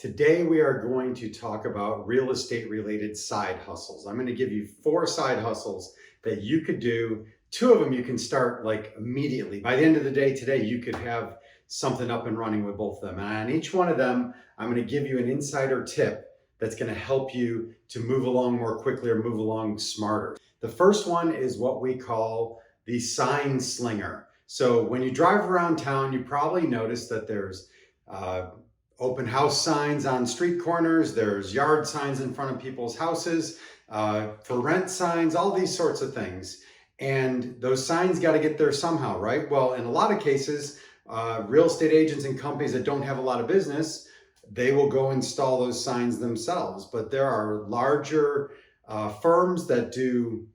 Today we are going to talk about real estate related side hustles. I'm going to give you 4 side hustles that you could do. 2 of them you can start like immediately. By the end of the day today, you could have something up and running with both of them. And on each one of them, I'm going to give you an insider tip that's going to help you to move along more quickly or move along smarter. The first one is what we call the sign slinger. So when you drive around town, you probably notice that there's open house signs on street corners, there's yard signs in front of people's houses, for rent signs, all these sorts of things. And those signs got to get there somehow, right? Well, in a lot of cases, real estate agents and companies that don't have a lot of business, they will go install those signs themselves. But there are larger firms that do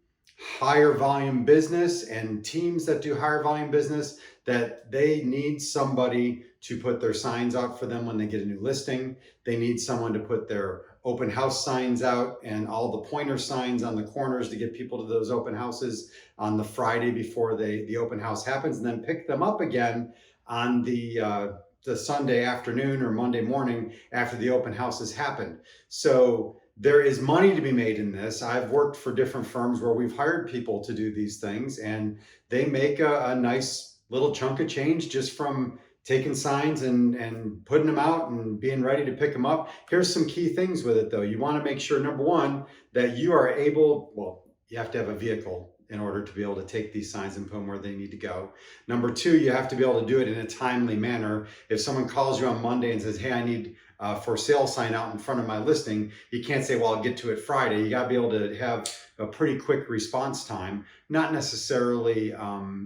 higher volume business and teams that do higher volume business that they need somebody to put their signs out for them when they get a new listing. They need someone to put their open house signs out and all the pointer signs on the corners to get people to those open houses on the Friday before the open house happens, and then pick them up again on the Sunday afternoon or Monday morning after the open house has happened. So there is money to be made in this. I've worked for different firms where we've hired people to do these things, and they make a nice little chunk of change just from taking signs and putting them out and being ready to pick them up. Here's some key things with it though. You want to make sure, number one, that you are able, well, you have to have a vehicle in order to be able to take these signs and put them where they need to go. Number two, you have to be able to do it in a timely manner. If someone calls you on Monday and says, hey, I need a for sale sign out in front of my listing, you can't say, well, I'll get to it Friday. You got to be able to have a pretty quick response time. Not necessarily,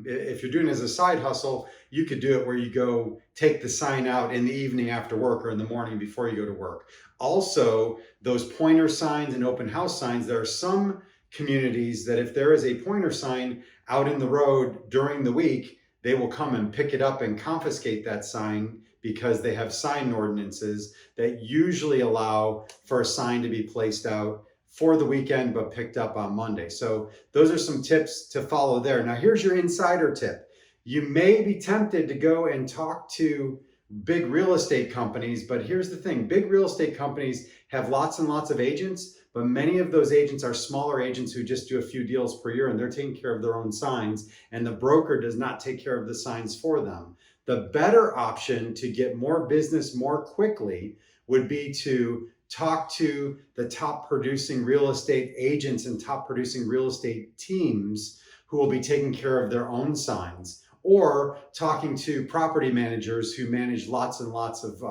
if you're doing it as a side hustle, you could do it where you go take the sign out in the evening after work or in the morning before you go to work. Also, those pointer signs and open house signs, there are some communities that if there is a pointer sign out in the road during the week, they will come and pick it up and confiscate that sign because they have sign ordinances that usually allow for a sign to be placed out for the weekend but picked up on Monday. So those are some tips to follow there. Now here's your insider tip. You may be tempted to go and talk to big real estate companies, but here's the thing. Big real estate companies have lots and lots of agents, but many of those agents are smaller agents who just do a few deals per year and they're taking care of their own signs, and the broker does not take care of the signs for them. The better option to get more business more quickly would be to talk to the top producing real estate agents and top producing real estate teams who will be taking care of their own signs, or talking to property managers who manage lots and lots of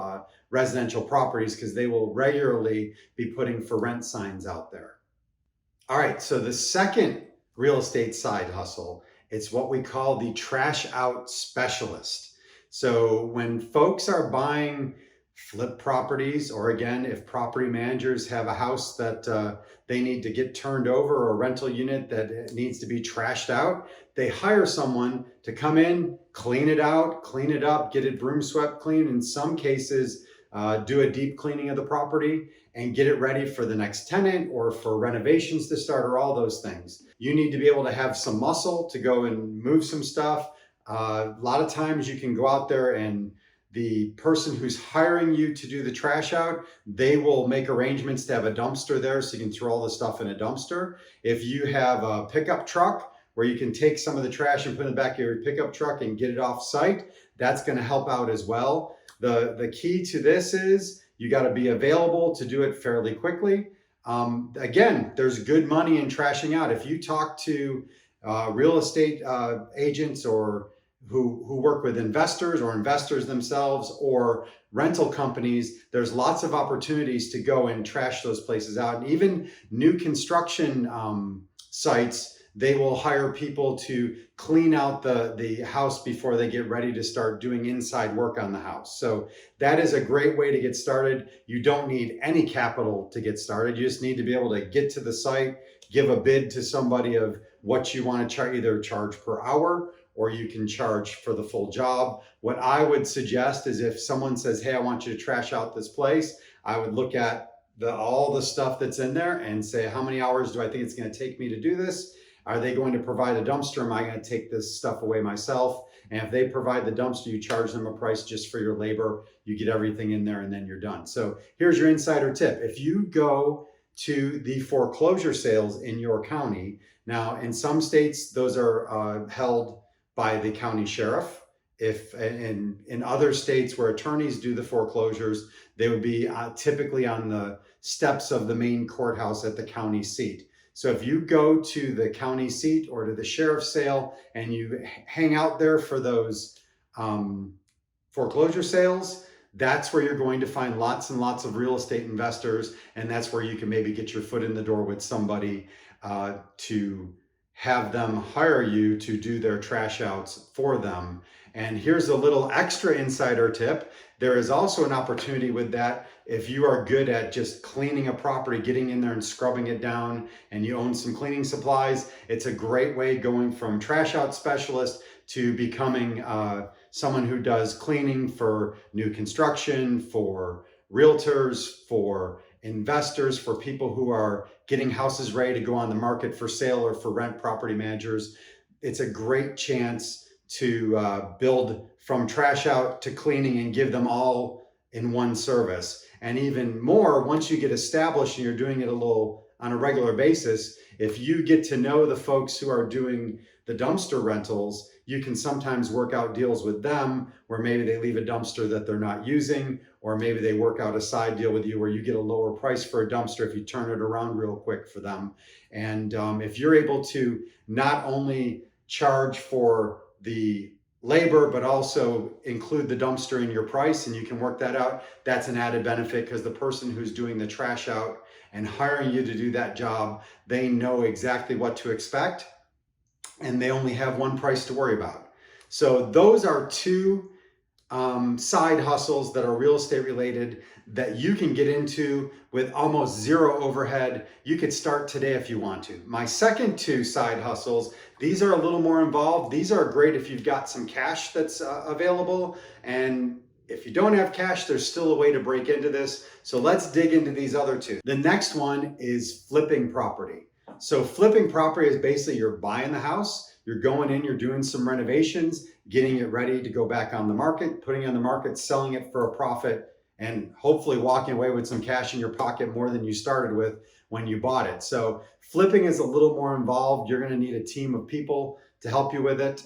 residential properties, because they will regularly be putting for rent signs out there. All right, so the second real estate side hustle, it's what we call the trash out specialist. So when folks are buying flip properties, or again, if property managers have a house that they need to get turned over, or a rental unit that needs to be trashed out, they hire someone to come in, clean it out, clean it up, get it broom swept clean. In some cases, do a deep cleaning of the property and get it ready for the next tenant or for renovations to start, or all those things. You need to be able to have some muscle to go and move some stuff. A lot of times you can go out there and the person who's hiring you to do the trash out, they will make arrangements to have a dumpster there so you can throw all the stuff in a dumpster. If you have a pickup truck where you can take some of the trash and put it in the back of your pickup truck and get it off site, that's going to help out as well. The key to this is you got to be available to do it fairly quickly. Again, there's good money in trashing out. If you talk to real estate agents or who work with investors or investors themselves or rental companies, there's lots of opportunities to go and trash those places out. And even new construction sites, they will hire people to clean out the house before they get ready to start doing inside work on the house. So that is a great way to get started. You don't need any capital to get started. You just need to be able to get to the site, give a bid to somebody of what you want to either charge per hour, or you can charge for the full job. What I would suggest is if someone says, hey, I want you to trash out this place, I would look at all the stuff that's in there and say, how many hours do I think it's going to take me to do this? Are they going to provide a dumpster? Am I going to take this stuff away myself? And if they provide the dumpster, you charge them a price just for your labor. You get everything in there and then you're done. So here's your insider tip. If you go to the foreclosure sales in your county, now in some states, those are held by the county sheriff. If in other states where attorneys do the foreclosures, they would be typically on the steps of the main courthouse at the county seat. So if you go to the county seat or to the sheriff's sale and you hang out there for those foreclosure sales, that's where you're going to find lots and lots of real estate investors, and that's where you can maybe get your foot in the door with somebody to have them hire you to do their trash outs for them. And here's a little extra insider tip. There is also an opportunity with that. If you are good at just cleaning a property, getting in there and scrubbing it down, and you own some cleaning supplies, it's a great way going from trash out specialist to becoming someone who does cleaning for new construction, for realtors, for investors, for people who are getting houses ready to go on the market for sale or for rent, property managers. It's a great chance to build from trash out to cleaning and give them all in one service. And even more, once you get established and you're doing it on a regular basis, if you get to know the folks who are doing the dumpster rentals, you can sometimes work out deals with them where maybe they leave a dumpster that they're not using, or maybe they work out a side deal with you where you get a lower price for a dumpster if you turn it around real quick for them. And if you're able to not only charge for the labor, but also include the dumpster in your price, and you can work that out, that's an added benefit, because the person who's doing the trash out and hiring you to do that job, they know exactly what to expect, and they only have one price to worry about. So those are two side hustles that are real estate related that you can get into with almost zero overhead. You could start today if you want to. My second two side hustles, these are a little more involved. These are great if you've got some cash that's available, and if you don't have cash, there's still a way to break into this. So let's dig into these other two. The next one is flipping property. So flipping property is basically you're buying the house, you're going in, you're doing some renovations, getting it ready to go back on the market, putting it on the market, selling it for a profit, and hopefully walking away with some cash in your pocket, more than you started with when you bought it. So flipping is a little more involved. You're going to need a team of people to help you with it.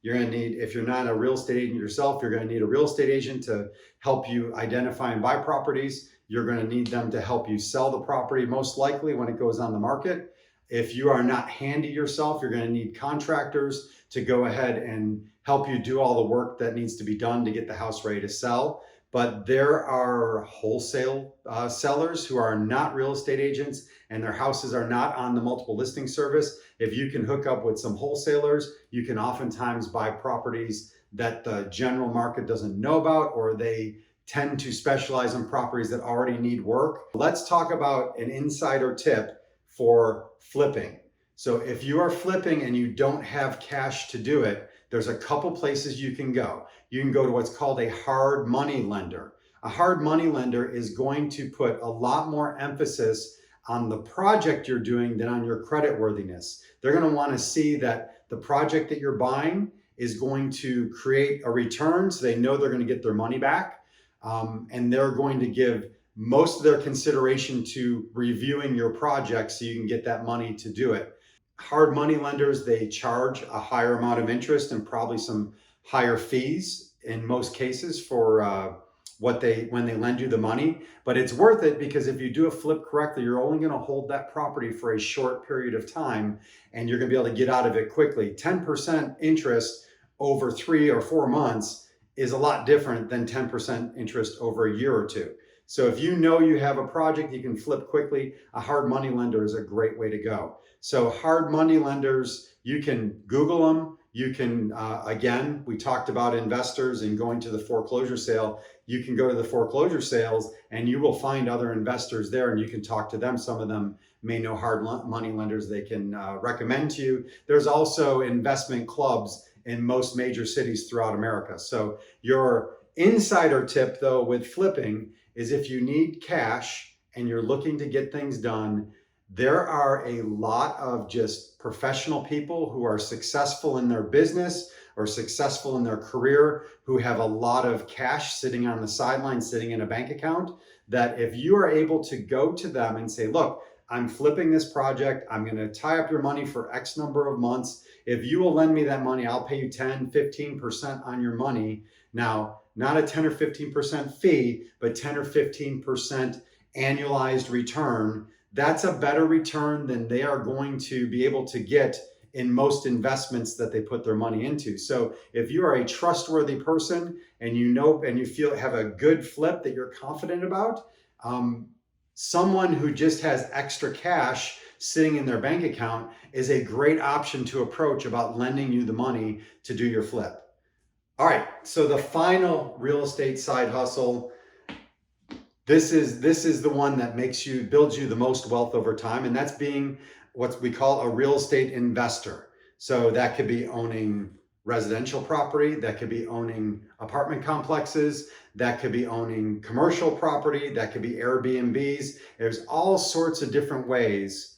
You're going to need, if you're not a real estate agent yourself, you're going to need a real estate agent to help you identify and buy properties. You're going to need them to help you sell the property, most likely when it goes on the market. If you are not handy yourself, you're going to need contractors to go ahead and help you do all the work that needs to be done to get the house ready to sell. But there are wholesale sellers who are not real estate agents, and their houses are not on the multiple listing service. If you can hook up with some wholesalers, you can oftentimes buy properties that the general market doesn't know about, or they tend to specialize in properties that already need work. Let's talk about an insider tip for flipping. So if you are flipping and you don't have cash to do it, there's a couple places you can go. You can go to what's called a hard money lender. A hard money lender is going to put a lot more emphasis on the project you're doing than on your credit worthiness. They're going to want to see that the project that you're buying is going to create a return, so they know they're going to get their money back. And they're going to give most of their consideration to reviewing your project so you can get that money to do it. Hard money lenders, they charge a higher amount of interest and probably some higher fees in most cases for when they lend you the money. But it's worth it, because if you do a flip correctly, you're only going to hold that property for a short period of time, and you're going to be able to get out of it quickly. 10% interest over 3 or 4 months is a lot different than 10% interest over a year or two. So if you know you have a project you can flip quickly, a hard money lender is a great way to go. So hard money lenders, you can Google them. You can, again, we talked about investors and going to the foreclosure sale. You can go to the foreclosure sales and you will find other investors there, and you can talk to them. Some of them may know hard money lenders they can recommend to you. There's also investment clubs in most major cities throughout America. So your insider tip though with flipping is, if you need cash and you're looking to get things done, there are a lot of just professional people who are successful in their business, or successful in their career who have a lot of cash sitting on the sideline, sitting in a bank account, that if you are able to go to them and say, look, I'm flipping this project, I'm going to tie up your money for X number of months. If you will lend me that money, I'll pay you 10, 15% on your money. Now, not a 10 or 15% fee, but 10 or 15% annualized return. That's a better return than they are going to be able to get in most investments that they put their money into. So if you are a trustworthy person and you know and you feel have a good flip that you're confident about, someone who just has extra cash sitting in their bank account is a great option to approach about lending you the money to do your flip. All right, so the final real estate side hustle, this is the one that builds you the most wealth over time, and that's being what we call a real estate investor. So that could be owning residential property, that could be owning apartment complexes, that could be owning commercial property, that could be Airbnbs. There's all sorts of different ways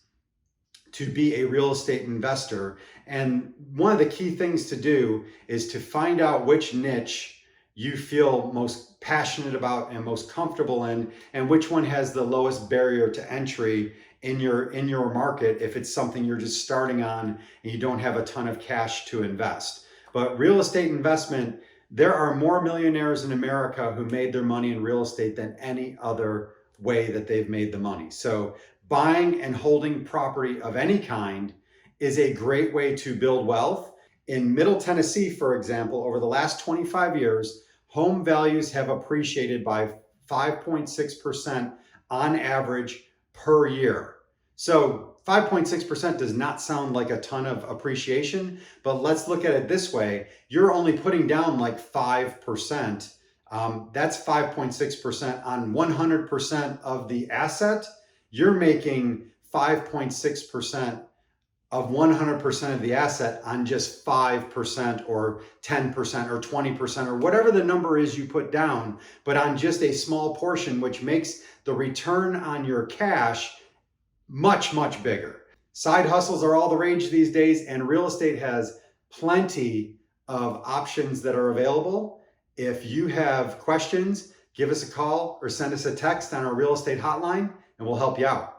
to be a real estate investor. And one of the key things to do is to find out which niche you feel most passionate about and most comfortable in, and which one has the lowest barrier to entry in your market if it's something you're just starting on and you don't have a ton of cash to invest. But real estate investment, there are more millionaires in America who made their money in real estate than any other way that they've made the money. So buying and holding property of any kind is a great way to build wealth. In Middle Tennessee, for example, over the last 25 years, home values have appreciated by 5.6% on average per year. So 5.6% does not sound like a ton of appreciation, but let's look at it this way. You're only putting down like 5%. That's 5.6% on 100% of the asset. You're making 5.6% of 100% of the asset on just 5% or 10% or 20% or whatever the number is you put down, but on just a small portion, which makes the return on your cash much, much bigger. Side hustles are all the rage these days, and real estate has plenty of options that are available. If you have questions, give us a call or send us a text on our real estate hotline, and we'll help you out.